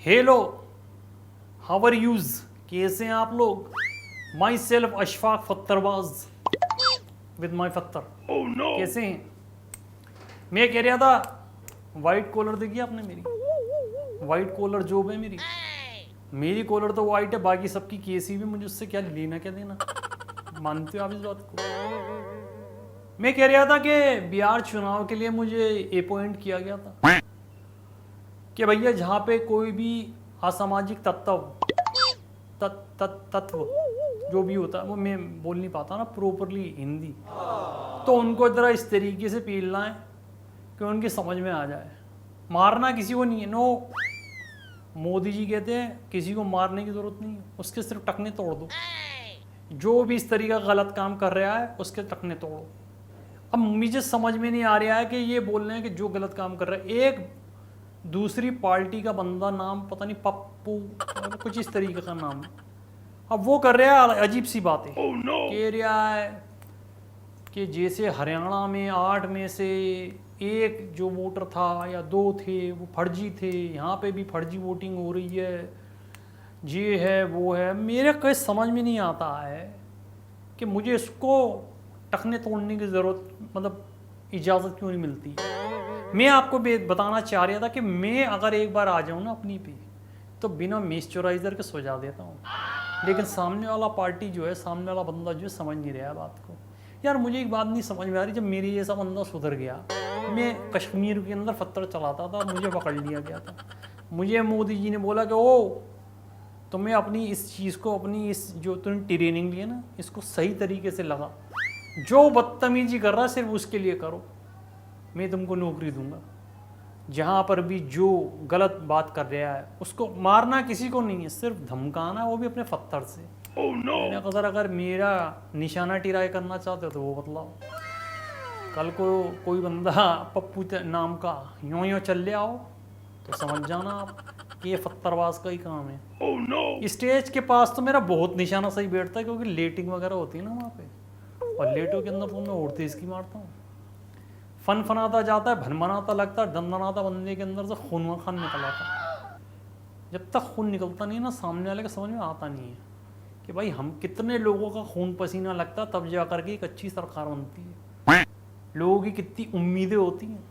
Hello, how are use, कैसे हैं आप लोग? माई सेल्फ अशफाक फत्तरबाज विद माई फत्तर। कैसे हैं? मैं कह रहा था, वाइट कॉलर देखी आपने मेरी? वाइट कॉलर जॉब है मेरी कॉलर तो वाइट है, बाकी सबकी केसी भी, मुझे उससे क्या लेना क्या देना? मानते हो आप इस बात को? मैं कह रहा था कि बिहार चुनाव के लिए मुझे अपॉइंट किया गया था कि भैया जहाँ पे कोई भी असामाजिक तत्व जो भी होता है, वो मैं बोल नहीं पाता ना प्रॉपरली हिंदी, तो उनको जरा इस तरीके से पीलना है कि उनकी समझ में आ जाए। मारना किसी को नहीं है, नो। मोदी जी कहते हैं किसी को मारने की जरूरत नहीं है, उसके सिर्फ टकने तोड़ दो। जो भी इस तरीका गलत काम कर रहा है उसके टकने तोड़ो। अब मुझे समझ में नहीं आ रहा है कि ये बोल रहे हैं कि जो गलत काम कर रहा है, एक दूसरी पार्टी का बंदा, नाम पता नहीं, पप्पू कुछ इस तरीके का नाम है, अब वो कर रहा है अजीब सी बातें। कह रहा है कि जैसे हरियाणा में 8 में से 1 जो वोटर था या 2 थे वो फर्जी थे, यहाँ पे भी फर्जी वोटिंग हो रही है, ये है वो है। मेरे कोई समझ में नहीं आता है कि मुझे इसको टखने तोड़ने की ज़रूरत, मतलब इजाज़त क्यों नहीं मिलती। मैं आपको बताना चाह रहा था कि मैं अगर एक बार आ जाऊँ ना अपनी पे, तो बिना मॉइस्चराइज़र के सो जा देता हूँ, लेकिन सामने वाला पार्टी जो है, सामने वाला बंदा जो है, समझ नहीं रहा है बात को। यार मुझे एक बात नहीं समझ में आ रही, जब मेरी जैसा बंदा सुधर गया, मैं कश्मीर के अंदर पत्थर चलाता था, मुझे पकड़ लिया गया था, मुझे मोदी जी ने बोला कि ओ तुम्हें अपनी इस चीज़ को, अपनी इस जो तुमने ट्रेनिंग ली है ना, इसको सही तरीके से लगा, जो बदतमीजी कर रहा है सिर्फ उसके लिए करो, मैं तुमको नौकरी दूंगा। जहाँ पर भी जो गलत बात कर रहा है उसको मारना किसी को नहीं है, सिर्फ धमकाना, वो भी अपने पत्थर से। मैंने कहा सर अगर मेरा निशाना टिराई करना चाहते हो तो वो बतलाओ। कल को कोई बंदा पप्पू नाम का यूं चल ले आओ तो समझ जाना आप कि ये फत्तरबाज का ही काम है। स्टेज के पास तो मेरा बहुत निशाना सही बैठता है, क्योंकि लेटिंग वगैरह होती है ना वहाँ पे, और लेटों के अंदर तो मैं और तेज की मारता हूँ। फन फनाता जाता है, भनभनाता लगता है, दंदनाता बंदे के अंदर से खून खान निकल आता। जब तक खून निकलता नहीं ना, सामने वाले का समझ में आता नहीं है कि भाई हम कितने लोगों का खून पसीना लगता, तब जा करके एक अच्छी सरकार बनती है। लोगों की कितनी उम्मीदें होती हैं।